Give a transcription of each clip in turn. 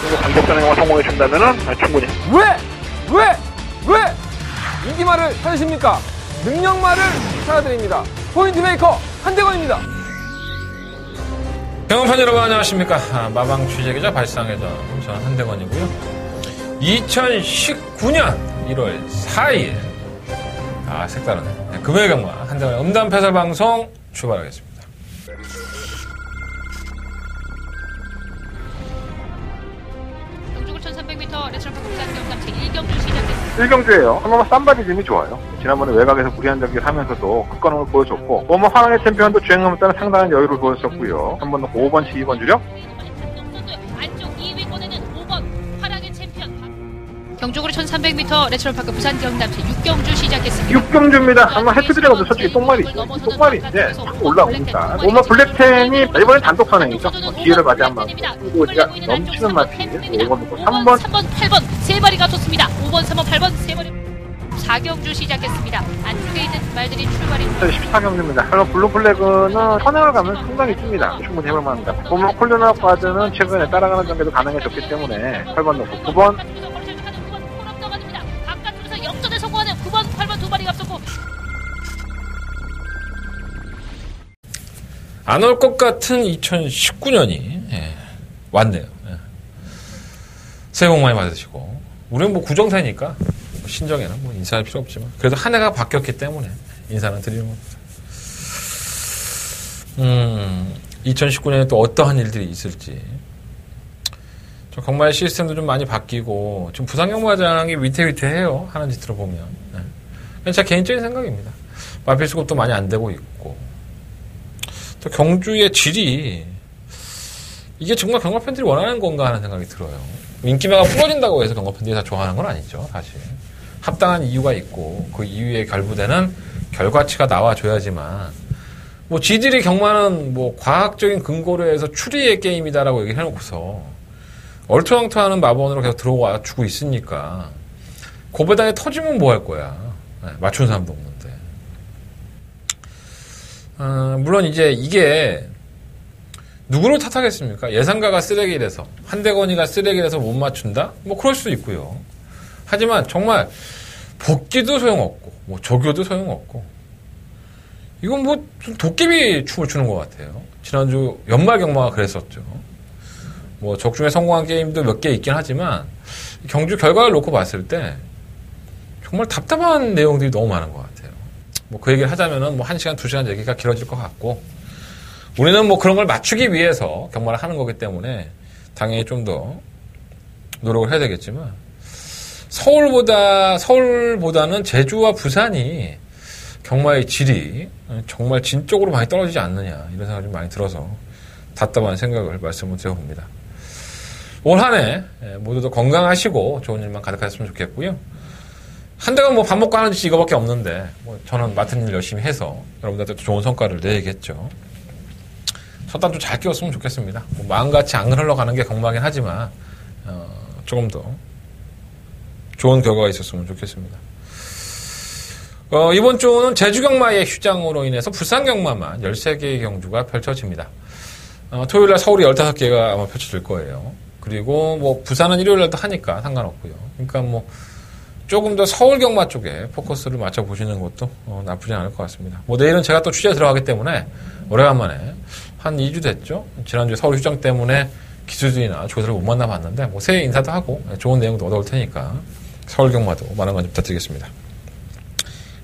정도 강력전에 성공해준다면은 충분히. 왜 인기말을 찾으십니까? 능력말을 찾아드립니다. 포인트 메이커 한대건입니다. 경험판 여러분 안녕하십니까? 마방 취재기자 발상회장 저는 한대건이고요. 2019년 1월 4일 색다르네. 금요일 경마 한대건의 음담 패설 방송 출발하겠습니다. 경주구 1300m 레스토랑 부산 경남 제1경주 시작됐습니다. 1경주예요. 한번 쌈바디즘이 좋아요. 지난번에 외곽에서 무리한 경기를 하면서도 끝권을 보여줬고 뭐 화랑의 챔피언도 주행하면 따라 상당한 여유를 보였었고요. 한 번 더 5번 12번 주력. 안쪽 2위권에는 5번 화랑의 챔피언. 경주구 1300m 레스토랑 파크 부산 경남 제6경주 시작했습니다. 6경주입니다. 한번 해트드래곤도 솔직히 똥말인데 자꾸 올라오니까 오마 블랙텐이 이번엔 단독 선행이죠. 기회를 맞이 한 만큼 그리고 제가 넘치는 맛이 5번, 3번, 8번 세 마리가 뒀습니다. 5번, 3번, 8번 세 마리. 4경주 시작했습니다. 안쪽에 있는 말들이 출발입니다. 14경주입니다. 그럼 블루플래그는 선행을 가면 상당히 깁니다. 충분히 해볼 만합니다. 보면 콜드나파드는 최근에 따라가는 전개도 가능해졌기 때문에 8번 넣고 9번 바깥쪽에서 역전에 성공하는 9번, 8번 두 마리가 앞섰고 안 올 것 같은 2019년이 왔네요. 새해 복 많이 받으시고 우리는 뭐 구정세니까 신정에는 뭐 인사할 필요 없지만 그래도 한 해가 바뀌었기 때문에 인사는 드리는 겁니다. 2019년에 또 어떠한 일들이 있을지 좀 경마의 시스템도 좀 많이 바뀌고 지금 부산경마장이 위태위태해요. 하는 짓 들어보면 제 개인적인 생각입니다. 마필 수급도 많이 안 되고 있고 또 경주의 질이 이게 정말 경마 팬들이 원하는 건가 하는 생각이 들어요. 인기매가 부러진다고 해서 경마 팬들이 다 좋아하는 건 아니죠. 사실 합당한 이유가 있고 그 이유에 결부되는 결과치가 나와줘야지만 뭐 지들이 경마는 뭐 과학적인 근거로 해서 추리의 게임이다라고 얘기를 해놓고서 얼토당토하는 마법으로 계속 들어와 주고 있으니까 고배당에 터지면 뭐 할 거야. 맞추는 사람도 없는데. 물론 이제 이게 누구를 탓하겠습니까? 예상가가 쓰레기라서 한대건이가 쓰레기라서 못 맞춘다? 뭐 그럴 수도 있고요. 하지만 정말 복귀도 소용없고 뭐 조교도 소용없고 이건 뭐 도깨비 춤을 추는 것 같아요. 지난주 연말 경마가 그랬었죠. 뭐 적중에 성공한 게임도 몇 개 있긴 하지만 경주 결과를 놓고 봤을 때 정말 답답한 내용들이 너무 많은 것 같아요. 뭐 그 얘기를 하자면은 뭐 1시간, 2시간 얘기가 길어질 것 같고 우리는 뭐 그런 걸 맞추기 위해서 경마를 하는 거기 때문에 당연히 좀 더 노력을 해야 되겠지만 서울보다는 제주와 부산이 경마의 질이 정말 진적으로 많이 떨어지지 않느냐 이런 생각이 좀 많이 들어서 답답한 생각을 말씀을 드려봅니다. 올 한 해 모두도 건강하시고 좋은 일만 가득하셨으면 좋겠고요. 한대건 뭐 밥 먹고 하는 짓이 이거밖에 없는데 뭐 저는 맡은 일 열심히 해서 여러분들한테 좋은 성과를 내야겠죠. 첫 단 좀 잘 끼웠으면 좋겠습니다. 뭐 마음같이 안 흘러가는 게 경마긴 하지만 조금 더 좋은 결과가 있었으면 좋겠습니다. 이번 주는 제주경마의 휴장으로 인해서 부산경마만 13개의 경주가 펼쳐집니다. 토요일날 서울이 15개가 아마 펼쳐질 거예요. 그리고 뭐 부산은 일요일날도 하니까 상관없고요. 그러니까 뭐 조금 더 서울경마 쪽에 포커스를 맞춰보시는 것도 나쁘지 않을 것 같습니다. 뭐 내일은 제가 또 취재 들어가기 때문에 오래간만에 한 2주 됐죠. 지난주에 서울 휴장 때문에 기수들이나 조사를 못 만나봤는데 뭐 새해 인사도 하고 좋은 내용도 얻어올 테니까 서울경마도 많은 관심 부탁드리겠습니다.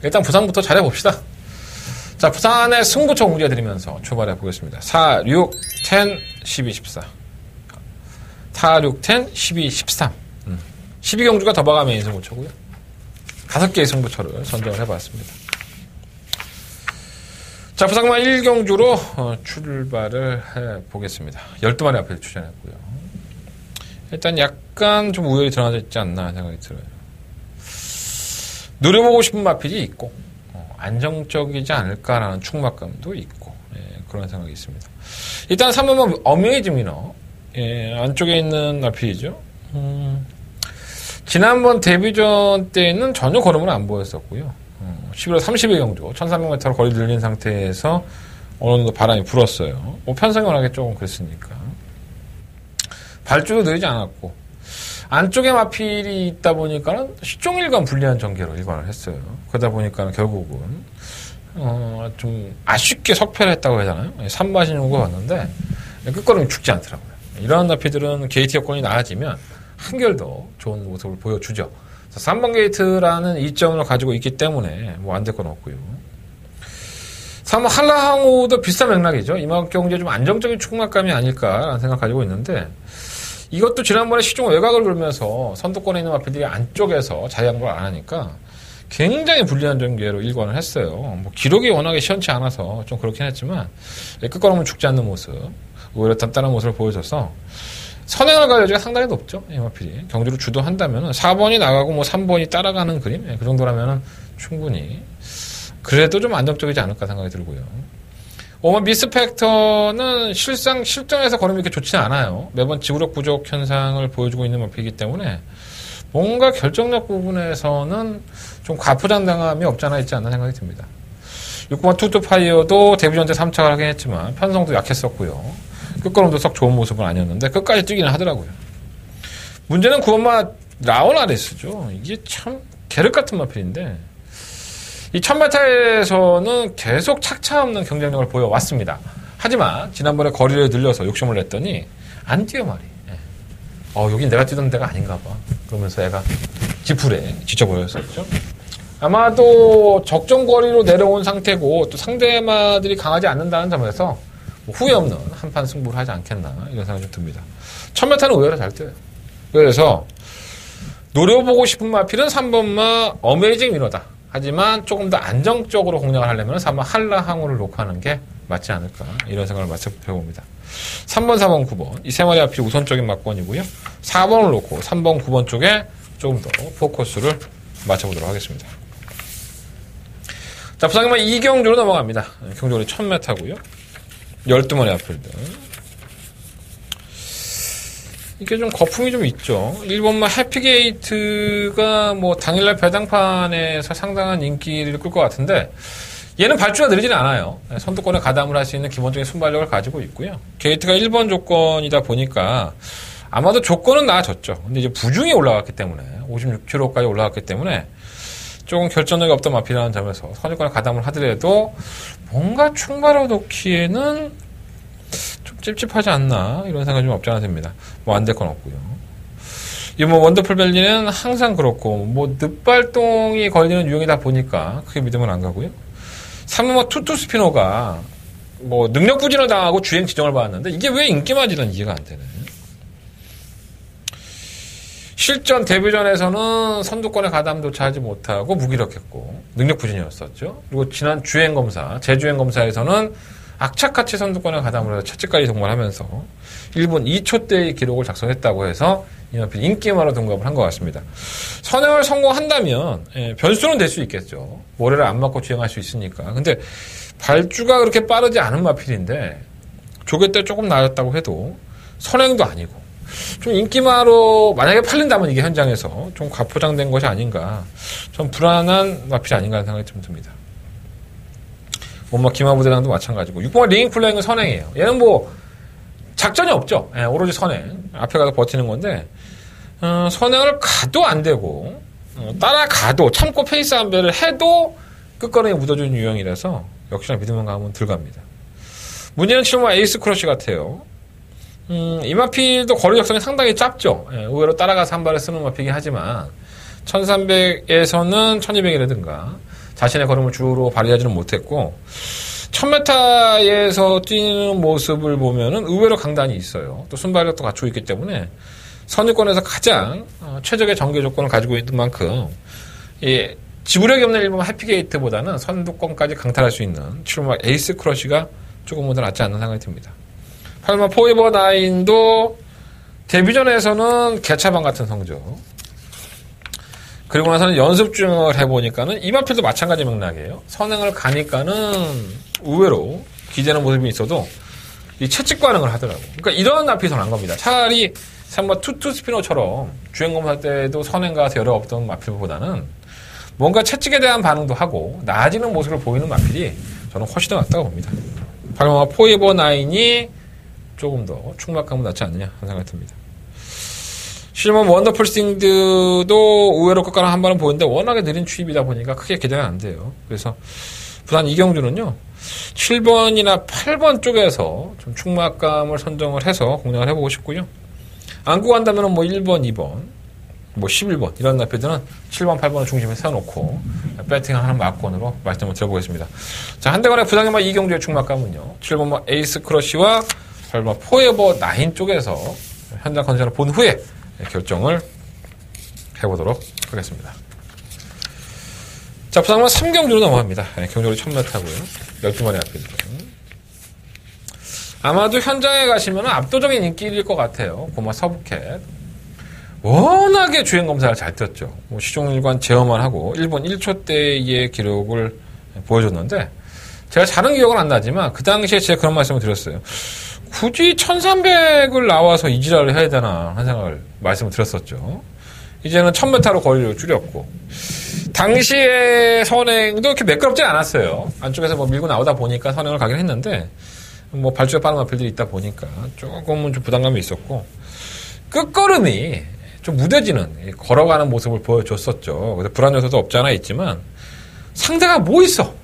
일단 부산부터 잘해봅시다. 자, 부산의 승부처 공개해드리면서 출발해 보겠습니다. 4, 6, 10, 12, 14 4, 6, 10, 12, 13 12경주가 더 봐가 메인 승부처고요. 5개의 승부처를 선정을 해봤습니다. 자, 부산경마 1경주로 출발을 해보겠습니다. 12마리 앞에 출전했고요. 일단 약간 좀 우열이 드러나져 있지 않나 생각이 들어요. 누려보고 싶은 마필이 있고 안정적이지 않을까라는 충막감도 있고 그런 생각이 있습니다. 일단 3번은 어메이징 위너 안쪽에 있는 마필이죠. 지난번 데뷔전 때는 전혀 걸음을 안 보였었고요. 11월 30일 경주 1300m로 거리 늘린 상태에서 어느 정도 바람이 불었어요. 뭐 편성이 워낙에 조금 그랬으니까 발주도 느리지 않았고 안쪽에 마필이 있다 보니까는 시종일관 불리한 전개로 일관을 했어요. 그러다 보니까는 결국은 좀 아쉽게 석패를 했다고 해야 되나요? 3마신용고 왔는데 끝걸음이 죽지 않더라고요. 이러한 나피들은 게이트 여건이 나아지면 한결 더 좋은 모습을 보여주죠. 3번 게이트라는 이점을 가지고 있기 때문에 뭐 안 될 건 없고요. 3번 한라항우도 비슷한 맥락이죠. 이만경제 좀 안정적인 축막감이 아닐까라는 생각 가지고 있는데 이것도 지난번에 시종 외곽을 돌면서 선두권에 있는 마필들이 안쪽에서 자유항복을 안 하니까 굉장히 불리한 전개로 일관을 했어요. 뭐 기록이 워낙에 시원치 않아서 좀 그렇긴 했지만 끝걸음은 죽지 않는 모습, 오히려 단단한 모습을 보여줘서 선행을 갈 여지가 상당히 높죠. 이 마필이 경주를 주도한다면 4번이 나가고 뭐 3번이 따라가는 그림, 그 정도라면 충분히 그래도 좀 안정적이지 않을까 생각이 들고요. 5번 미스팩터는 실전에서 걸음이 이렇게 좋지는 않아요. 매번 지구력 부족 현상을 보여주고 있는 마필이기 때문에 뭔가 결정력 부분에서는 좀 과포장당함이 없지 않아 있지 않나 생각이 듭니다. 6번 투투파이어도 데뷔 전때 3착을 하긴 했지만 편성도 약했었고요. 끝걸음도 썩 좋은 모습은 아니었는데 끝까지 뛰기는 하더라고요. 문제는 9번마 라오나레스죠. 이게 참 계륵 같은 마필인데 이 1000m에서는 계속 착차 없는 경쟁력을 보여왔습니다. 하지만 지난번에 거리를 늘려서 욕심을 냈더니 안 뛰어 말이. 여긴 내가 뛰던 데가 아닌가 봐. 그러면서 애가 지풀에 지쳐버렸었죠. 아마도 적정 거리로 내려온 상태고 또 상대마들이 강하지 않는다는 점에서 뭐 후회 없는 한판 승부를 하지 않겠나 이런 생각이 좀 듭니다. 1000m는 의외로 잘 뛰어요. 그래서 노려보고 싶은 마필은 3번마 어메이징 위너다. 하지만 조금 더 안정적으로 공략을 하려면 3번 한라항우를 놓고 하는 게 맞지 않을까 이런 생각을 맞춰봅니다. 3번, 4번, 9번 이 세 마리 앞이 우선적인 막권이고요. 4번을 놓고 3번, 9번 쪽에 조금 더 포커스를 맞춰보도록 하겠습니다. 자, 부상경마 2경주로 넘어갑니다. 경주거리 1000m고요. 12마리 앞필들. 이게 좀 거품이 좀 있죠. 1번마 해피게이트가 뭐 당일날 배당판에서 상당한 인기를 끌 것 같은데 얘는 발주가 느리지는 않아요. 선두권에 가담을 할 수 있는 기본적인 순발력을 가지고 있고요. 게이트가 1번 조건이다 보니까 아마도 조건은 나아졌죠. 근데 이제 부중이 올라갔기 때문에 56km까지 올라갔기 때문에 조금 결정력이 없던 마필이라는 점에서 선두권에 가담을 하더라도 뭔가 충바로 놓기에는 좀 찝찝하지 않나 이런 생각이 좀 없지 않아 듭니다. 뭐 안 될 건 없고요. 이 뭐 원더풀밸리는 항상 그렇고 뭐 늪발동이 걸리는 유형이다 보니까 크게 믿으면 안 가고요. 3번 투투스피노가 뭐 능력 부진을 당하고 주행 지정을 받았는데 이게 왜 인기만이란 이해가 안 되네. 실전 데뷔전에서는 선두권에 가담조차 하지 못하고 무기력했고 능력 부진이었었죠. 그리고 지난 주행 검사, 재주행 검사에서는 악착같이 선두권에 가담을 해서 채찍까지 동반하면서 1분 2초대의 기록을 작성했다고 해서 이 마필 인기만으로 등급을 한 것 같습니다. 선행을 성공한다면 변수는 될 수 있겠죠. 모래를 안 맞고 주행할 수 있으니까. 근데 발주가 그렇게 빠르지 않은 마필인데 조개 때 조금 나았다고 해도 선행도 아니고 좀 인기마로 만약에 팔린다면 이게 현장에서 좀 과포장된 것이 아닌가 좀 불안한 마필이 아닌가 하는 생각이 좀 듭니다. 뭔가 기마부대랑도 마찬가지고 6번의 링잉플레잉은 선행이에요. 얘는 뭐 작전이 없죠. 오로지 선행 앞에 가서 버티는 건데 선행을 가도 안 되고 따라가도 참고 페이스 안배를 해도 끝걸음에 묻어주는 유형이라서 역시나 믿으면 가면 들어갑니다. 문제는 7번 에이스 크러쉬 같아요. 이 마필도 거리 적성이 상당히 짧죠. 의외로 따라가서 한 발을 쓰는 마필이긴 하지만 1300에서는 1200이라든가 자신의 걸음을 주로 발휘하지는 못했고 1000m에서 뛰는 모습을 보면은 의외로 강단이 있어요. 또 순발력도 갖추고 있기 때문에 선두권에서 가장 최적의 전개 조건을 가지고 있는 만큼 지구력이 없는 1번 해피게이트보다는 선두권까지 강탈할 수 있는 7번 에이스 크러쉬가 조금 더 낫지 않는 생각이 듭니다. 8번 포에버 나인도 데뷔전에서는 개차반 같은 성적. 그리고 나서는 연습 주행을 해보니까는 이 마필도 마찬가지 맥락이에요. 선행을 가니까는 의외로 기대는 모습이 있어도 이 채찍 반응을 하더라고. 그러니까 이런 마필이 더 나은 겁니다. 차라리 3번 투투스피노처럼 주행 검사 때도 선행 가서 여러 없던 마필보다는 뭔가 채찍에 대한 반응도 하고 나아지는 모습을 보이는 마필이 저는 훨씬 더 낫다고 봅니다. 8번 포에버 나인이 조금 더 충막감은 낫지 않느냐 하는 생각이 듭니다. 실몬 원더풀 스팅드도 의외로 끝까지 한 번은 보였는데 워낙에 느린 추입이다 보니까 크게 기대가 안 돼요. 그래서 부산 이경주는요. 7번이나 8번 쪽에서 좀 충막감을 선정을 해서 공략을 해보고 싶고요. 안고 간다면 뭐 1번, 2번, 뭐 11번 이런 나피들은 7번, 8번을 중심에 세워놓고 배팅하는 막권으로 말씀을 드려보겠습니다. 자, 한대관의 부상의마 이경주의 충막감은요. 7번 뭐 에이스 크러쉬와 8번 포에버 9 쪽에서 현장 컨디션을 본 후에 결정을 해보도록 하겠습니다. 자, 부상의마 3경주로 넘어갑니다. 경주로 1000m고요. 12마리 앞이죠. 아마도 현장에 가시면 압도적인 인기일 것 같아요. 고마 서브캣. 워낙에 주행 검사를 잘 뛰었죠. 뭐 시종일관 제어만 하고 1분 1초대의 기록을 보여줬는데 제가 잘은 기억은 안 나지만 그 당시에 제가 그런 말씀을 드렸어요. 굳이 1300을 나와서 이 지랄을 해야 되나 하는 생각을 말씀을 드렸었죠. 이제는 1000m로 거리를 줄였고 당시에 선행도 이렇게 매끄럽지 않았어요. 안쪽에서 뭐 밀고 나오다 보니까 선행을 가긴 했는데 뭐 발주가 빠른 마필들이 있다 보니까 조금은 좀 부담감이 있었고 끝걸음이 좀 무뎌지는 걸어가는 모습을 보여줬었죠. 그래서 불안 요소도 없지 않아 있지만 상대가 뭐 있어?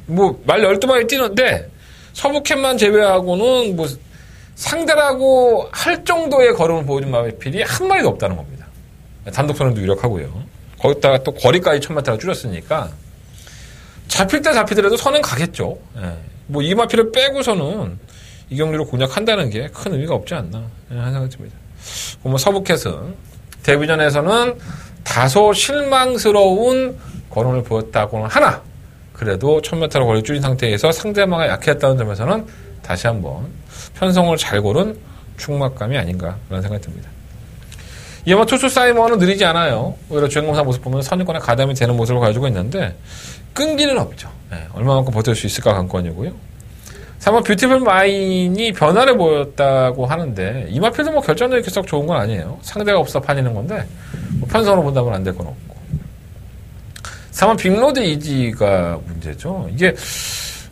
뭐 말 12마리 뛰는데 서브캡만 제외하고는 뭐 상대라고 할 정도의 걸음을 보여준 마필이 한 마리도 없다는 겁니다. 단독 선행도 유력하고요. 거기다가 또 거리까지 1000m를 줄였으니까 잡힐 때 잡히더라도 선행 가겠죠. 뭐 이 마필을 빼고서는 이 경기로 공략한다는 게 큰 의미가 없지 않나 하는 생각이 듭니다. 뭐 서브캣은 데뷔전에서는 다소 실망스러운 걸음을 보였다고는 하나 그래도 1000m로 거리 줄인 상태에서 상대방이 약했다는 점에서는 다시 한번 편성을 잘 고른 충막감이 아닌가라는 생각이 듭니다. 이어마 투수 사이먼은 느리지 않아요. 오히려 주행검사 모습 보면 선입권에 가담이 되는 모습을 가지고 있는데 끈기는 없죠. 얼마만큼 버틸 수 있을까 관건이고요. 3번 뷰티풀 마인이 변화를 보였다고 하는데 이마필도 뭐 결정력이 썩 좋은 건 아니에요. 상대가 없어 팔리는 건데 뭐 편성으로 본다면 안 될 건 없고 3번 빅로드 이지가 문제죠. 이게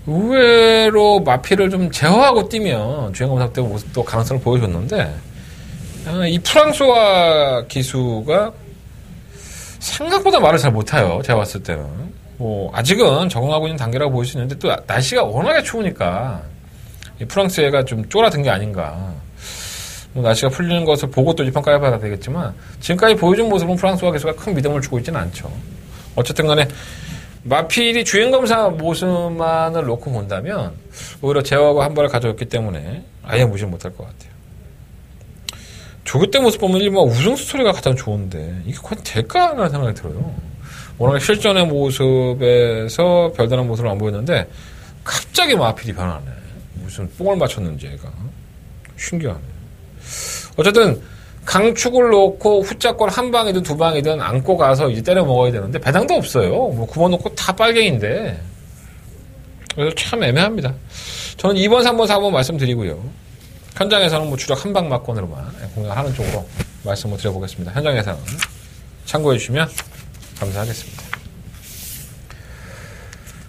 의외로 마필을 좀 제어하고 뛰면 주행검사 때 모습도 가능성을 보여줬는데 이 프랑스와 기수가 생각보다 말을 잘 못해요. 제가 봤을 때는. 뭐 아직은 적응하고 있는 단계라고 보일 수 있는데 또 날씨가 워낙에 추우니까 이 프랑스 애가 좀 쫄아든 게 아닌가. 뭐 날씨가 풀리는 것을 보고 또 입판까지 해봐야 되겠지만 지금까지 보여준 모습은 프랑스와 기수가 큰 믿음을 주고 있지는 않죠. 어쨌든 간에 마필이 주행검사 모습만을 놓고 본다면 오히려 제어하고 한 발을 가져왔기 때문에 아예 무시 못할 것 같아요. 조교 때 모습 보면 일반 우승 스토리가 가장 좋은데 이게 과연 될까? 라는 생각이 들어요. 워낙에 실전의 모습에서 별다른 모습을 안 보였는데 갑자기 마필이 변하네. 무슨 뽕을 맞췄는지 얘가. 신기하네. 어쨌든 강축을 놓고 후자골 한 방이든 두 방이든 안고 가서 이제 때려 먹어야 되는데 배당도 없어요. 뭐 9번 놓고 다 빨갱인데. 그래서 참 애매합니다. 저는 2번, 3번, 4번 말씀드리고요. 현장에서는 뭐 주력 한방 막권으로만 공략하는 쪽으로 말씀을 드려보겠습니다. 현장에서는 참고해 주시면 감사하겠습니다.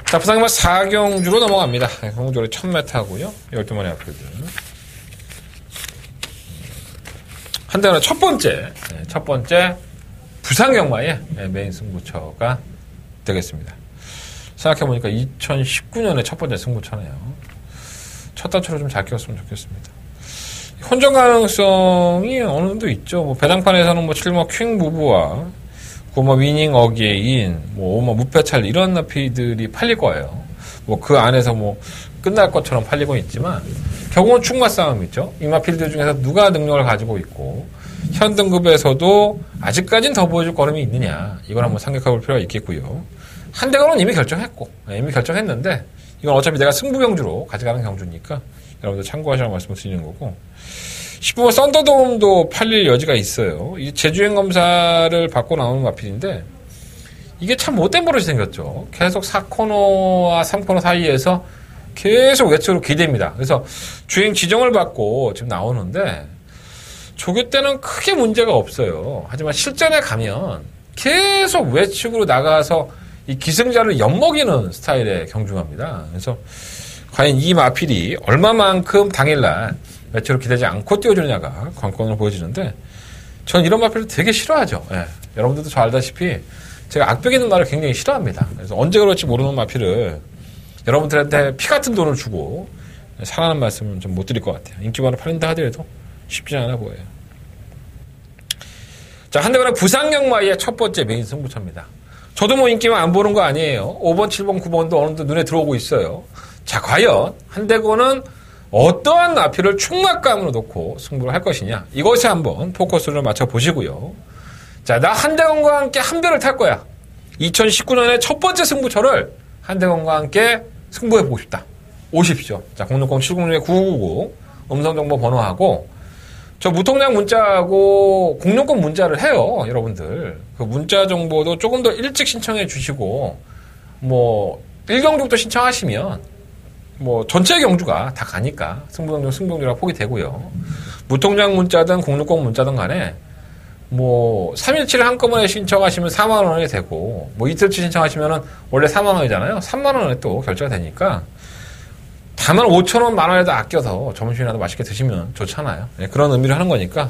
자, 부상의마 4경주로 넘어갑니다. 경주로 1000m고요. 12마리 앞필드. 한대관의 첫 번째 부산경마의 메인 승부처가 되겠습니다. 생각해보니까 2019년에 첫 번째 승부처네요. 첫 단추로 좀 잘 끼웠으면 좋겠습니다. 혼전 가능성이 어느 정도 있죠. 뭐 배당판에서는 뭐 7번 퀸 무브와 9번 위닝 어게인, 뭐 5번 무패찰 이런 나피들이 팔릴 거예요. 뭐 그 안에서 뭐 끝날 것처럼 팔리고 있지만 결국은 충마 싸움 있죠. 이 마필드 중에서 누가 능력을 가지고 있고 현 등급에서도 아직까지는 더 보여줄 걸음이 있느냐 이걸 한번 생각해 볼 필요가 있겠고요. 한대관은 이미 결정했는데 이건 어차피 내가 승부경주로 가져가는 경주니까 여러분들 참고하시라고 말씀을 드리는 거고 10번 썬더돔도 팔릴 여지가 있어요. 이 재주행 검사를 받고 나오는 마필인데 이게 참 못된 버릇이 생겼죠. 계속 4코너와 3코너 사이에서 계속 외측으로 기대입니다. 그래서 주행 지정을 받고 지금 나오는데 조교 때는 크게 문제가 없어요. 하지만 실전에 가면 계속 외측으로 나가서 이 기승자를 엿먹이는 스타일의 경중합니다. 그래서 과연 이 마필이 얼마만큼 당일날 매체로 기대지 않고 띄워주느냐가 관건으로 보여지는데 전 이런 마필을 되게 싫어하죠. 예. 여러분들도 잘 알다시피 제가 악벽 있는 말을 굉장히 싫어합니다. 그래서 언제 그럴지 모르는 마필을 여러분들한테 피 같은 돈을 주고 사라는 말씀은 좀 못 드릴 것 같아요. 인기만으로 팔린다 하더라도 쉽지 않아 보여요. 자, 한대건의 부상경마의 첫 번째 메인 승부처입니다. 저도 뭐 인기만 안 보는 거 아니에요. 5번, 7번, 9번도 어느 정도 눈에 들어오고 있어요. 자, 과연 한대건은 어떠한 마필을 충막감으로 놓고 승부를 할 것이냐. 이것에 한번 포커스를 맞춰보시고요. 자, 나 한대건과 함께 한 배를 탈 거야. 2019년의 첫 번째 승부처를 한대건과 함께 승부해보고 싶다. 오십시오. 자, 060-706-9999 음성정보 번호하고 저 무통장 문자하고 공룡권 문자를 해요. 여러분들. 그 문자 정보도 조금 더 일찍 신청해 주시고 뭐 1경주부터 신청하시면 뭐 전체 경주가 다 가니까 승부경주가 포기 되고요. 무통장 문자든 공룡권 문자든 간에 뭐 3일치를 한꺼번에 신청하시면 4만 원이 되고 뭐 이틀치 신청하시면은 원래 4만 원이잖아요. 3만 원에 또 결제가 되니까 다만 5천 원, 만 원에도 아껴서 점심이라도 맛있게 드시면 좋잖아요. 네, 그런 의미를 하는 거니까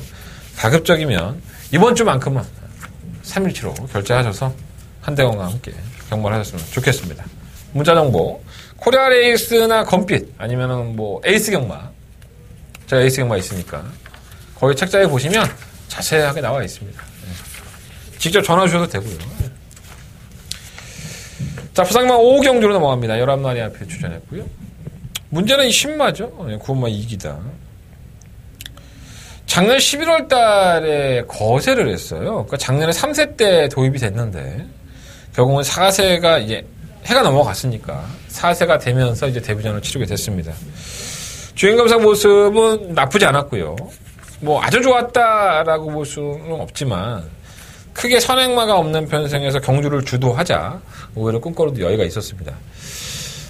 가급적이면 이번 주만큼은 3일치로 결제하셔서 한대건과 함께 경마를 하셨으면 좋겠습니다. 문자 정보 코리아 레이스나 검빛 아니면은 뭐 에이스 경마, 제가 에이스 경마 있으니까 거기 책자에 보시면 자세하게 나와 있습니다. 네. 직접 전화 주셔도 되고요. 자, 부상경마 5경주로 넘어갑니다. 11마리 앞에 출전했고요. 문제는 이 신마죠. 9번마 이기다. 작년 11월 달에 거세를 했어요. 그러니까 작년에 3세 때 도입이 됐는데, 결국은 4세가 이제 해가 넘어갔으니까 4세가 되면서 이제 데뷔전을 치르게 됐습니다. 주행검사 모습은 나쁘지 않았고요. 뭐 아주 좋았다라고 볼 수는 없지만, 크게 선행마가 없는 편성에서 경주를 주도하자, 오히려 꿈꿔로도 여유가 있었습니다.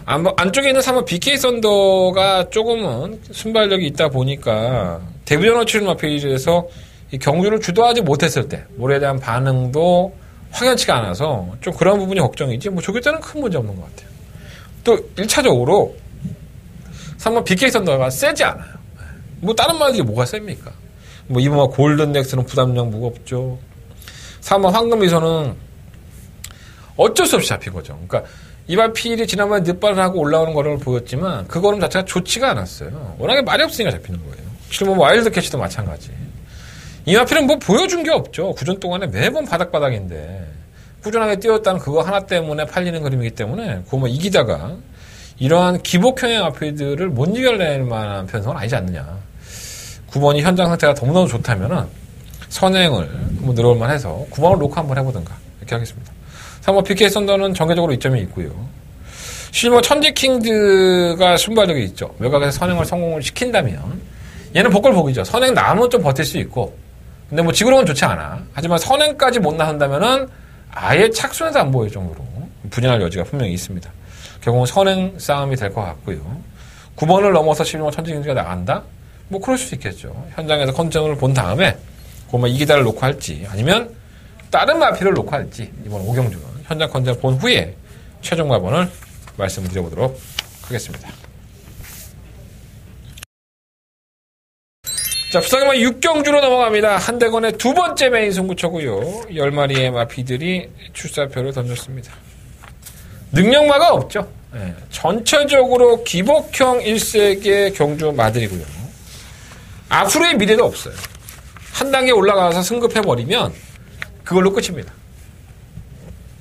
안쪽에 있는 3번 BK 썬더가 조금은 순발력이 있다 보니까 데뷔전을 치른 마필에서 이 경주를 주도하지 못했을 때 몰에 대한 반응도 확연치가 않아서 좀 그런 부분이 걱정이지 뭐 조교 때는 큰 문제 없는 것 같아요. 또 1차적으로 3번 BK 썬더가 세지 않아요. 뭐 다른 말들이 뭐가 셉니까? 뭐 이번 골든넥스는 부담량 무겁죠. 3번 황금미소는 어쩔 수 없이 잡힌 거죠. 그러니까 이마필이 지난번에 늦발을 하고 올라오는 거를 보였지만 그 걸음 자체가 좋지가 않았어요. 워낙에 말이 없으니까 잡히는 거예요. 실은 뭐 와일드 캐치도 마찬가지. 이마필은 뭐 보여준 게 없죠. 구전 동안에 매번 바닥바닥인데 꾸준하게 뛰었다는 그거 하나 때문에 팔리는 그림이기 때문에 그거 뭐 이기다가 이러한 기복형의 마필들을 못 이겨낼 만한 편성은 아니지 않느냐. 9번이 현장 상태가 너무너무 좋다면은 선행을 한번 늘어올 만해서 9번을 놓고 한번 해보든가 이렇게 하겠습니다. 3번 PK 썬더는 정계적으로 이점이 있고요. 실버 천지킹드가 순발력이 있죠. 외곽에서 선행을 성공을 시킨다면 얘는 복걸복이죠. 선행 나면 좀 버틸 수 있고 근데 뭐 지구력은 좋지 않아. 하지만 선행까지 못 나선다면은 아예 착순해도 안 보일 정도로 분열할 여지가 분명히 있습니다. 결국은 선행 싸움이 될 것 같고요. 9번을 넘어서 실버 천지킹드가 나간다? 뭐 그럴 수 있겠죠. 현장에서 컨디션을 본 다음에 그만 이기다를 놓고 할지 아니면 다른 마필을 놓고 할지 이번 5경주는 현장 컨디션을 본 후에 최종 마번을 말씀드려보도록 하겠습니다. 자, 부상경마 6경주로 넘어갑니다. 한대건의 두 번째 메인 승부처고요. 10마리의 마피들이 출사표를 던졌습니다. 능력마가 없죠. 네, 전체적으로 기복형 1세계 경주 마들이고요. 앞으로의 미래도 없어요. 한 단계 올라가서 승급해버리면 그걸로 끝입니다.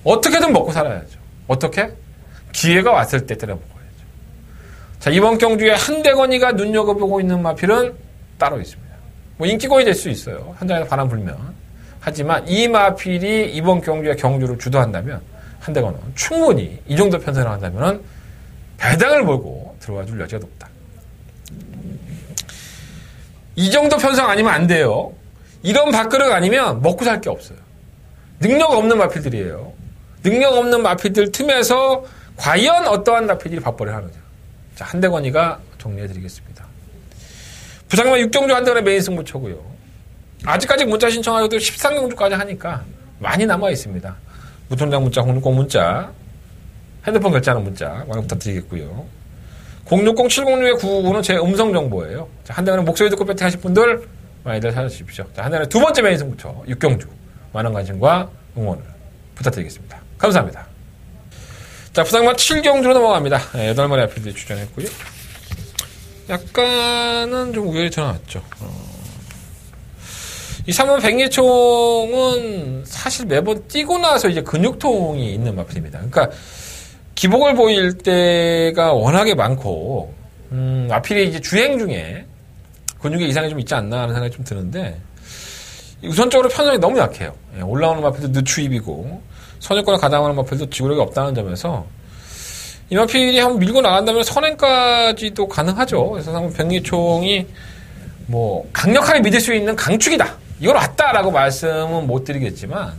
어떻게든 먹고 살아야죠. 어떻게? 기회가 왔을 때 때려 먹어야죠. 자, 이번 경주에 한대건이가 눈여겨보고 있는 마필은 따로 있습니다. 뭐 인기거이 될 수 있어요. 현장에서 바람 불면. 하지만 이 마필이 이번 경주에 경주를 주도한다면 한대건은 충분히 이 정도 편성을 한다면 배당을 몰고 들어와 줄 여지가 높다. 이 정도 편성 아니면 안 돼요. 이런 밥그릇 아니면 먹고 살 게 없어요. 능력 없는 마필들이에요. 능력 없는 마필들 틈에서 과연 어떠한 마필들이 밥벌이를 하느냐. 자, 한대건이가 정리해드리겠습니다. 부상경마 6경주 한대건의 메인 승부처고요. 아직까지 문자 신청하셔도 13경주까지 하니까 많이 남아있습니다. 무통장 문자, 060 문자, 핸드폰 결제하는 문자 많이 부탁드리겠고요. 060-706-999는 제 음성 정보예요. 자, 한대건의 목소리 듣고 배팅 하실 분들 많이들 찾아주십시오. 자, 한 달에 두 번째 메인 승부처 육경주 많은 관심과 응원을 부탁드리겠습니다. 감사합니다. 자, 부상만 7경주로 넘어갑니다. 8마리 앞필들이 출전했고요. 약간은 좀 우열이 드러났죠. 이 3번 백리총은 사실 매번 뛰고 나서 이제 근육통이 있는 마필입니다. 그러니까 기복을 보일 때가 워낙에 많고, 마필이 이제 주행 중에 근육에 이상이 좀 있지 않나 하는 생각이 좀 드는데, 우선적으로 편성이 너무 약해요. 올라오는 마필도 늦추입이고, 선행권을 가담하는 마필도 지구력이 없다는 점에서, 이 마필이 한번 밀고 나간다면 선행까지도 가능하죠. 그래서 한번 백리총이 뭐 강력하게 믿을 수 있는 강축이다. 이걸 왔다라고 말씀은 못 드리겠지만,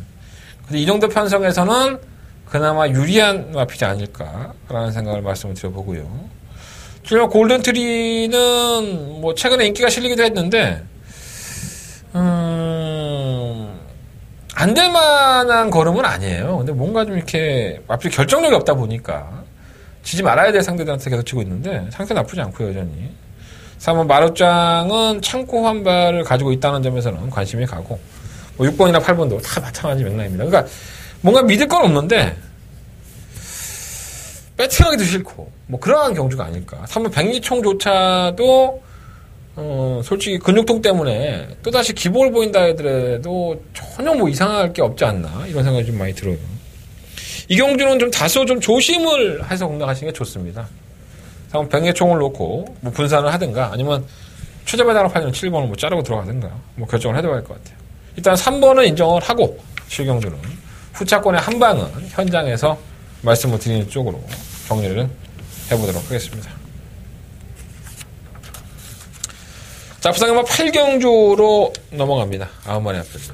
근데 이 정도 편성에서는 그나마 유리한 마필이 아닐까라는 생각을 말씀을 드려보고요. 지금 골든트리는 뭐 최근에 인기가 실리기도 했는데, 안 될 만한 걸음은 아니에요. 근데 뭔가 좀 이렇게 마필 결정력이 없다 보니까 지지 말아야 될 상대들한테 계속 치고 있는데 상태 나쁘지 않고요, 여전히. 3번 마루짱은 창고 환발을 가지고 있다는 점에서는 관심이 가고, 뭐 6번이나 8번도 다 마찬가지 맥락입니다. 그러니까 뭔가 믿을 건 없는데 배팅하기도 싫고 뭐 그러한 경주가 아닐까. 3번 백리총조차도 솔직히 근육통 때문에 또다시 기복을 보인다 하더라도 전혀 뭐 이상할 게 없지 않나 이런 생각이 좀 많이 들어요. 이 경주는 좀 다소 좀 조심을 해서 공략하시는 게 좋습니다. 3번 백리총을 놓고 뭐 분산을 하든가 아니면 최저 배당을 팔리는 7번을 뭐 자르고 들어가든가 뭐 결정을 해둬야 할 것 같아요. 일단 3번은 인정을 하고 실경주는 후차권의 한 방은 현장에서 말씀을 드리는 쪽으로 정리를 해보도록 하겠습니다. 자, 부상경마 8경주로 넘어갑니다. 9마리 앞에서.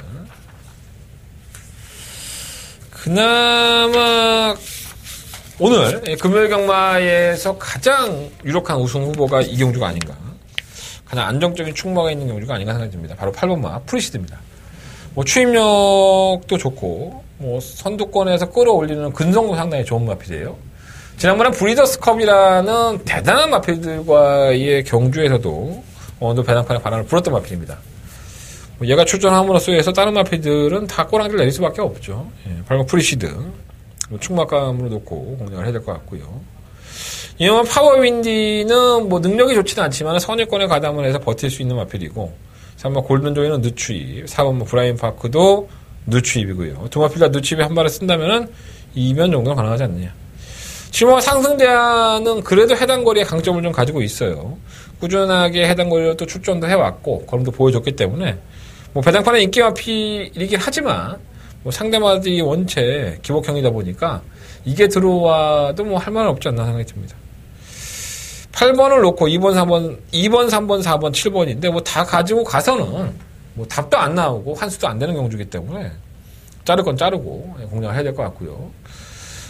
그나마 오늘 금요일 경마에서 가장 유력한 우승 후보가 이 경주가 아닌가. 가장 안정적인 충무가 있는 경주가 아닌가 생각이 듭니다. 바로 8번마 프리시드입니다. 뭐 추임력도 좋고 뭐 선두권에서 끌어올리는 근성도 상당히 좋은 마필이에요. 지난번에 브리더스컵이라는 대단한 마필들과의 경주에서도 어느 정도 배당판에 바람을 불었던 마필입니다. 얘가 출전함으로써 해서 다른 마필들은 다 꼬랑지를 내릴 수밖에 없죠. 8번 프리시드 충막감으로 놓고 공략을 해야 될 것 같고요. 이번 파워윈디는 뭐 능력이 좋지는 않지만 선의권에 가담을 해서 버틸 수 있는 마필이고, 3번 골든조이는 누추입, 4번 브라인 파크도 누추입이고요. 두 마필 다 누추입에 한 발을 쓴다면은 2면 정도는 가능하지 않느냐. 지금 상승대안은 그래도 해당 거리에 강점을 좀 가지고 있어요. 꾸준하게 해당 거리로 또 출전도 해왔고 걸음도 보여줬기 때문에 뭐 배당판의 인기 마필이긴 하지만 뭐 상대마들이 원체 기복형이다 보니까 이게 들어와도 뭐 할 말은 없지 않나 생각이 듭니다. 8번을 놓고 2번, 3번, 4번, 7번인데 뭐 다 가지고 가서는 뭐 답도 안 나오고 환수도 안 되는 경주이기 때문에 자를 건 자르고 공략을 해야 될 것 같고요.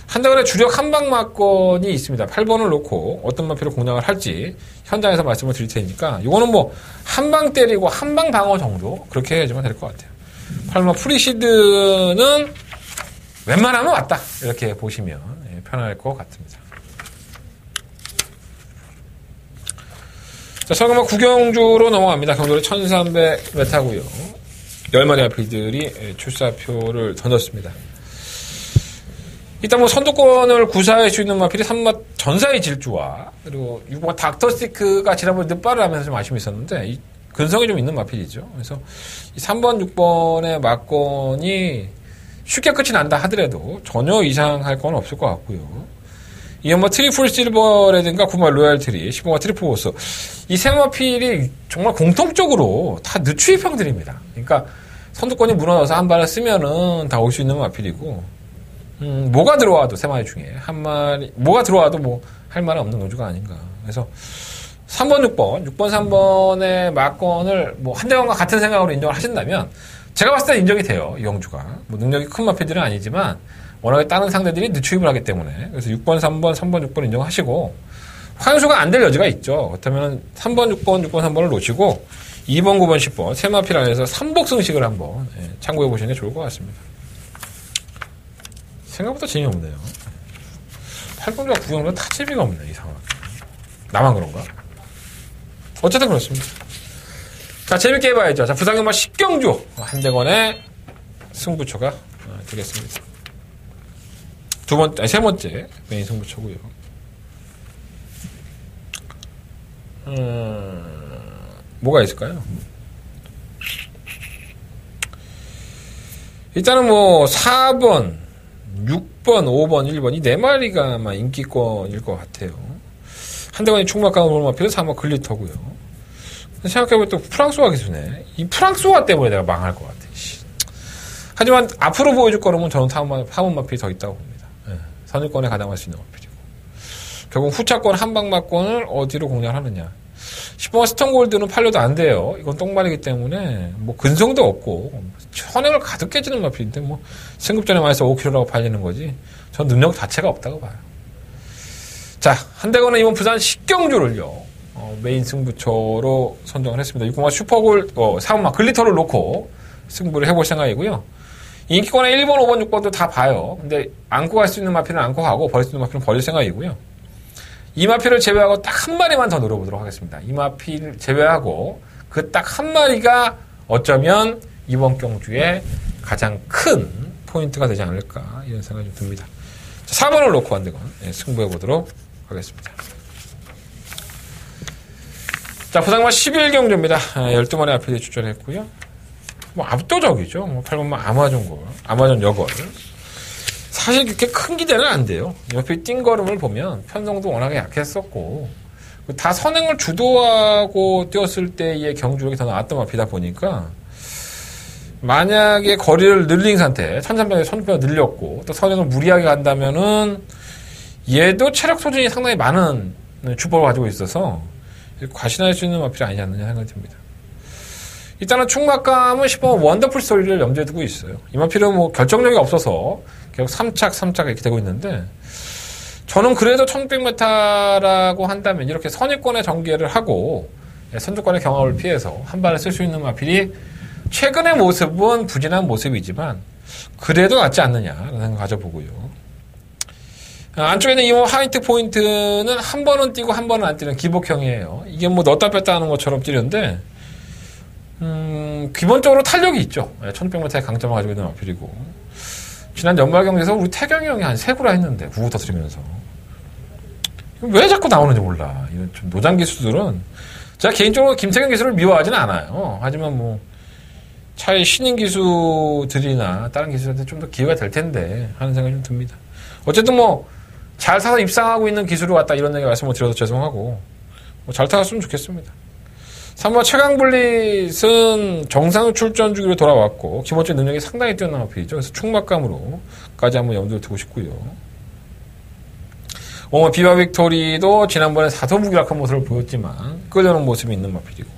한다그래 주력 한방 마건이 있습니다. 8번을 놓고 어떤 마필을 공략을 할지 현장에서 말씀을 드릴 테니까 이거는 뭐 한방 때리고 한방 방어 정도 그렇게 해야지만 될 것 같아요. 8번 프리시드는 웬만하면 왔다 이렇게 보시면 편할 것 같습니다. 자, 서경마 구경주로 넘어갑니다. 경주로 1300m고요. 10마리 마필들이 출사표를 던졌습니다. 일단 뭐 선두권을 구사할 수 있는 마필이 3마 전사의 질주와 그리고 6번 닥터스티크가 지난번에 늦발을 하면서 좀 아쉬움이 있었는데 이 근성이 좀 있는 마필이죠. 그래서 이 3번, 6번의 막건이 쉽게 끝이 난다 하더라도 전혀 이상할 건 없을 것 같고요. 이건 뭐 트리플 실버라든가 9마 로얄 트리, 15마 트리플 보스 이 세 마필이 정말 공통적으로 다 늦추입형들입니다. 그러니까 선두권이 무너져서 한 발을 쓰면은 다 올 수 있는 마필이고 뭐가 들어와도 세 마리 중에 한 마리 뭐가 들어와도 뭐 할 말은 없는 경주가 아닌가. 그래서 3번, 6번, 3번의 막건을 뭐 한대원과 같은 생각으로 인정을 하신다면 제가 봤을 때 인정이 돼요. 이 경주가 뭐 능력이 큰 마필들은 아니지만 워낙에 다른 상대들이 늦추입을 하기 때문에 그래서 6번, 3번, 3번, 6번 인정하시고 환수가 안 될 여지가 있죠. 그렇다면 3번, 6번, 6번, 3번을 놓치고 2번, 9번, 10번 세 마필 안에서 3복승식을 한번 참고해 보시는 게 좋을 것 같습니다. 생각보다 재미없네요. 8번과 9경주는 다 재미가 없네, 이상하게. 나만 그런가? 어쨌든 그렇습니다. 자, 재밌게 해봐야죠. 자, 부상경마 10경주 한대건의 승부처가 되겠습니다. 세 번째 메인 승부처고요. 뭐가 있을까요? 일단은 뭐 4번, 6번, 5번, 1번 이 네 마리가 아마 인기권일 것 같아요. 한대건이 총막강을 보는 마필은 3번 글리터고요. 생각해보면 또 프랑스화 기수네. 이 프랑스화 때문에 내가 망할 것 같아. 하지만 앞으로 보여줄 거라면 저는 파문 마필이 더 있다고 봅니다. 선유권에 가담할 수 있는 마필이고. 결국 후차권 한방막권을 어디로 공략하느냐. 10번 스톤골드는 팔려도 안 돼요. 이건 똥말이기 때문에 뭐 근성도 없고 선행을 가득 깨지는 마필인데 뭐 승급전에 많이 해서 5kg라고 팔리는 거지. 전 능력 자체가 없다고 봐요. 자, 한대건은 이번 부산 10경주를요. 메인 승부처로 선정을 했습니다. 6공화 슈퍼골 4번마 글리터를 놓고 승부를 해볼 생각이고요. 인기권에 1번, 5번, 6번도 다 봐요. 근데 안고 갈 수 있는 마필은 안고 가고 버릴 수 있는 마필은 버릴 생각이고요. 이 마필을 제외하고 딱 한 마리만 더 노려보도록 하겠습니다. 이 마필 제외하고 그 딱 한 마리가 어쩌면 이번 경주의 가장 큰 포인트가 되지 않을까 이런 생각이 좀 듭니다. 자, 4번을 놓고 한대건 승부해보도록 하겠습니다. 자, 부상마 11경주입니다. 12마리 마필이 출전했고요. 뭐 압도적이죠. 뭐 8번마 아마존 여걸. 사실 그렇게 큰 기대는 안 돼요. 옆에 띵걸음을 보면 편성도 워낙에 약했었고 다 선행을 주도하고 뛰었을 때의 경주력이 더 나았던 마피다 보니까 만약에 거리를 늘린 상태 1300에 1600 늘렸고 또 선행을 무리하게 간다면은 얘도 체력 소진이 상당히 많은 주법을 가지고 있어서 과신할 수 있는 마필이 아니지 않느냐 생각이 듭니다. 일단은 충막감은 10번 원더풀 스토리를 염두에 두고 있어요. 이 마필은 뭐 결정력이 없어서 계속 3착 이렇게 되고 있는데 저는 그래도 1600m라고 한다면 이렇게 선입권의 전개를 하고 선두권의 경합을 피해서 한 발을 쓸 수 있는 마필이 최근의 모습은 부진한 모습이지만 그래도 낫지 않느냐라는 생각 가져보고요. 안쪽에 있는 이 하이트 포인트는 한 번은 뛰고 한 번은 안 뛰는 기복형이에요. 이게 뭐 넣었다 뺐다 하는 것처럼 뛰는데 기본적으로 탄력이 있죠. 1600m의 강점을 가지고 있는 마필이고 지난 연말 경기에서 우리 태경이 형이 한 3구라 했는데 9구 터뜨리면서 왜 자꾸 나오는지 몰라. 이런 좀 노장 기수들은 제가 개인적으로 김태경 기수를 미워하지는 않아요. 하지만 뭐 차라리 신인 기수들이나 다른 기수들한테 좀 더 기회가 될 텐데 하는 생각이 좀 듭니다. 어쨌든 뭐 잘 타서 입상하고 있는 기수로 왔다 이런 얘기 말씀을 드려서 죄송하고 뭐 잘 타갔으면 좋겠습니다. 3번 최강블릿은 정상 출전 주기로 돌아왔고 기본적인 능력이 상당히 뛰어난 마필이죠. 그래서 충막감으로까지 한번 염두에 두고 싶고요. 비바 빅토리도 지난번에 4도 무기락한 모습을 보였지만 끌려오는 모습이 있는 마필이고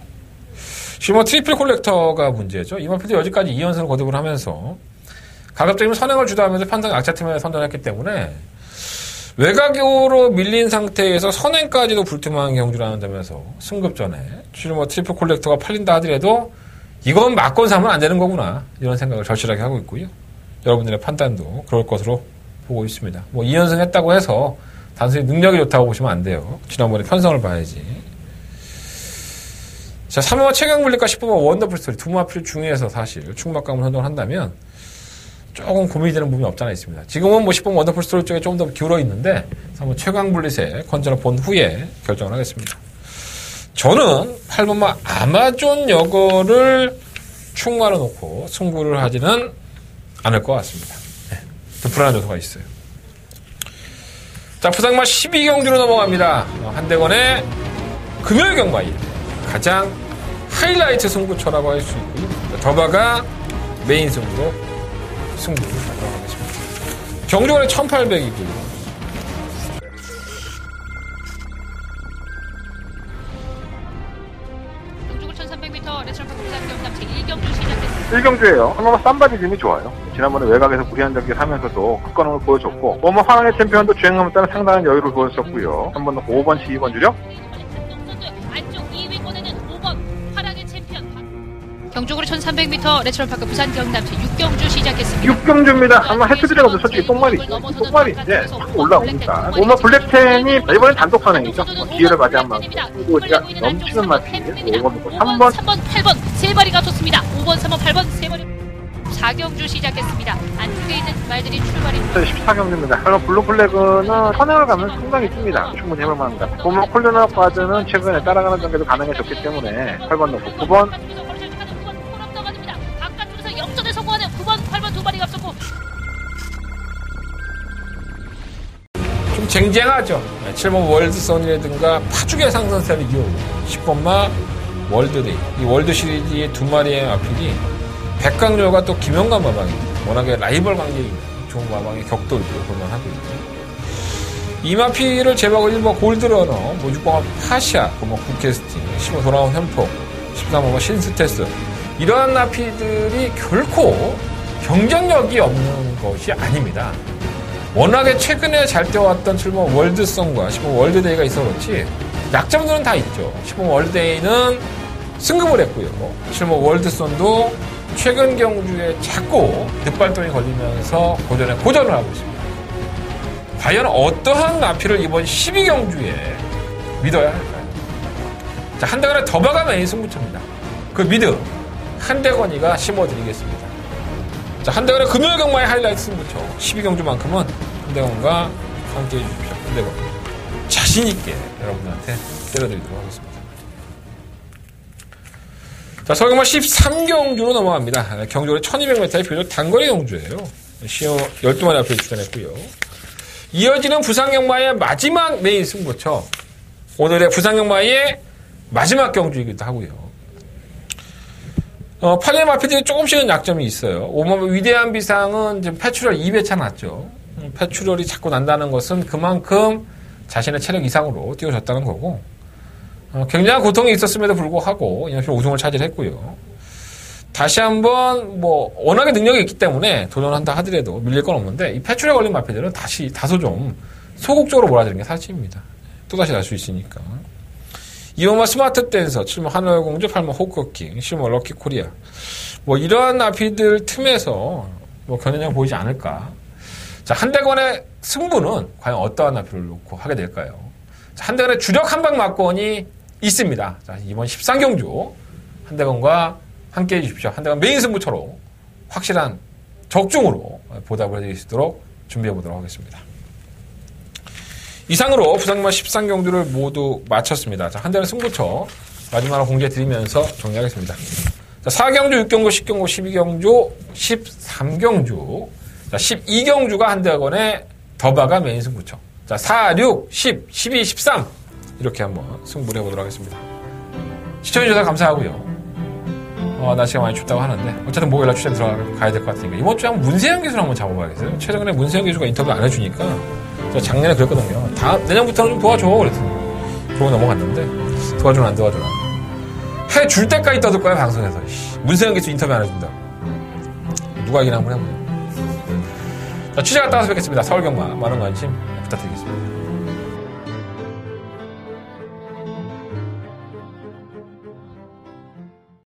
실버 트리플 콜렉터가 문제죠. 이 마필도 여기까지 2연승을 거듭을 하면서 가급적이면 선행을 주도하면서 판상 약자팀에 선전했기 때문에 외곽으로 밀린 상태에서 선행까지도 불투명한 경주라는 점에서 승급전에 실버 트리플 콜렉터가 팔린다 하더라도 이건 막권 삼으면 안 되는 거구나 이런 생각을 절실하게 하고 있고요. 여러분들의 판단도 그럴 것으로 보고 있습니다. 뭐 2연승 했다고 해서 단순히 능력이 좋다고 보시면 안 돼요. 지난번에 편성을 봐야지. 자, 3번마 최강블릿과 10번마 원더풀 스토리 두 마필 중에서 사실 충막감을 선정을 한다면 조금 고민이 되는 부분이 없지 않아 있습니다. 지금은 뭐 10번 원더풀 스토리 쪽에 좀 더 기울어 있는데 한번 최강블릿의 컨전을 본 후에 결정을 하겠습니다. 저는 8번마 아마존 여거를 충마로 놓고 승부를 하지는 않을 것 같습니다. 좀 불안한 요소가 있어요. 자, 부상마 12경주로 넘어갑니다. 한대건의 금요일 경마일 가장 하이라이트 승부처라고 할 수 있고요. 더바가 메인 승부로 승부를 하도록 하겠습니다. 경주권에 1800이고요. 경주권 1300m 레츠런파 부산경남 제1경주 시작됐습니다. 1경주예요. 한번만 쌈바디 힘이 좋아요. 지난번에 외곽에서 무리한 전기를 하면서도 극건음을 보여줬고 뭐뭐 황하의 챔피언도 주행하면 따라 상당한 여유를 보였었고요. 한 번 더 5번, 12번 주력. 안쪽 2위권에는 5번 파랑의 챔피언 경주구로 1300m 레츠럴파크 부산 경남시 육경주 시작했습니다. 6경주입니다. 아마 해트드래곤도 솔직히 똥말인데 자꾸 올라오니까. 오마 블랙텐이 이번엔 단독 선행이죠. 기회를 맞이 한 만큼. 그리고 제가 넘치는 맛이 5번, 3번, 8번 세 마리가 뒀습니다. 5번, 3번, 8번 세 마리. 4경주 시작했습니다. 안쪽에 있는 말들이 출발입니다. 14경주입니다. 그럼 블루플래그는 선행을 가면 상당히 큽니다. 충분히 해볼 만합니다. 보면 콜르나바드는 최근에 따라가는 단계도 가능해졌기 때문에 8번 넣고 9번. 바깥쪽에서 역전에 성공하는 9번, 8번 두 마리가 앞섰고. 좀 쟁쟁하죠. 7번 월드선이라든가 파죽의 상승세를 이어오고 10번마 월드데이. 이 월드 시리즈의 두 마리의 마필이 백강렬과 또 김영관 마방입니다. 워낙에 라이벌 관계입니다. 좋은 마방의 격돌도 볼만하고요. 이 마필을 제박을 1번 골드러너, 6번가 파샤, 9번 굿캐스팅, 15 돌아온 현폭, 13번가 신스테스. 이러한 마필들이 결코 경쟁력이 없는 것이 아닙니다. 워낙에 최근에 잘 뛰어왔던 7번 월드선과 10번 월드데이가 있어 그렇지 약점들은 다 있죠. 10번 월드데이는 승급을 했고요. 7번 월드선도 최근 경주에 자꾸 늑발동이 걸리면서 고전을 하고 있습니다. 과연 어떠한 마필을 이번 12경주에 믿어야 할까요? 자, 한대건의 더바가 메인 승부처입니다. 그 미드 한대건이가 심어드리겠습니다. 자, 한대건의 금요일 경마의 하이라이트 승부처 12경주만큼은 한대건과 함께 해주십시오. 한대건 자신있게 여러분들한테 때려드리도록 하겠습니다. 자, 서경마 13경주로 넘어갑니다. 경주로 1200m의 비교적 단거리 경주예요. 시어 12마리 앞에 출전했고요. 이어지는 부산경마의 마지막 메인 승부처. 오늘의 부산경마의 마지막 경주이기도 하고요. 8년 마필들이 조금씩은 약점이 있어요. 5번 위대한 비상은 지금 패출혈 2회차 났죠. 패출혈이 자꾸 난다는 것은 그만큼 자신의 체력 이상으로 뛰어졌다는 거고, 굉장한 고통이 있었음에도 불구하고 이년필 우승을 차지했고요. 다시 한번 워낙에 능력이 있기 때문에 도전한다 하더라도 밀릴 건 없는데 이 패출에 걸린 마필들은 다소 좀 소극적으로 몰아주는 게 사실입니다. 또다시 날 수 있으니까. 2번마 스마트 댄서, 7번 하늘의 공주, 8번 호크킹, 10번 럭키 코리아. 이러한 마필들 틈에서 견인력 보이지 않을까. 자, 한대건의 승부는 과연 어떠한 마필을 놓고 하게 될까요? 자, 한대건의 주력 한방 막권이 있습니다. 자, 이번 13경주 한대건과 함께 해주십시오. 한대건 메인 승부처로 확실한 적중으로 보답을 해드릴 수 있도록 준비해보도록 하겠습니다. 이상으로 부산경마 13경주를 모두 마쳤습니다. 자, 한대건 승부처 마지막으로 공지해드리면서 정리하겠습니다. 자, 4경주, 6경주, 10경주, 12경주, 13경주, 자, 12경주가 한대건의 더바가 메인 승부처. 자, 4, 6, 10, 12, 13 이렇게 한번 승부를 해보도록 하겠습니다. 시청해주셔서 감사하고요. 날씨가 많이 춥다고 하는데 어쨌든 목요일날 출장 들어가야 될 것 같으니까 이번 주에 한번 문세영 기술 한번 잡아봐야겠어요. 최근에 문세영 기술가 인터뷰 안 해주니까 제가 작년에 그랬거든요. 내년부터는 좀 도와줘 그랬더니 그러고 넘어갔는데 도와주나 안 도와주나 해줄 때까지 떠들 거야 방송에서. 문세영 기술 인터뷰 안 해준다. 누가 이기나 한번 해보자. 자, 취재 갔다 와서 뵙겠습니다. 서울경마 많은 관심 부탁드리겠습니다.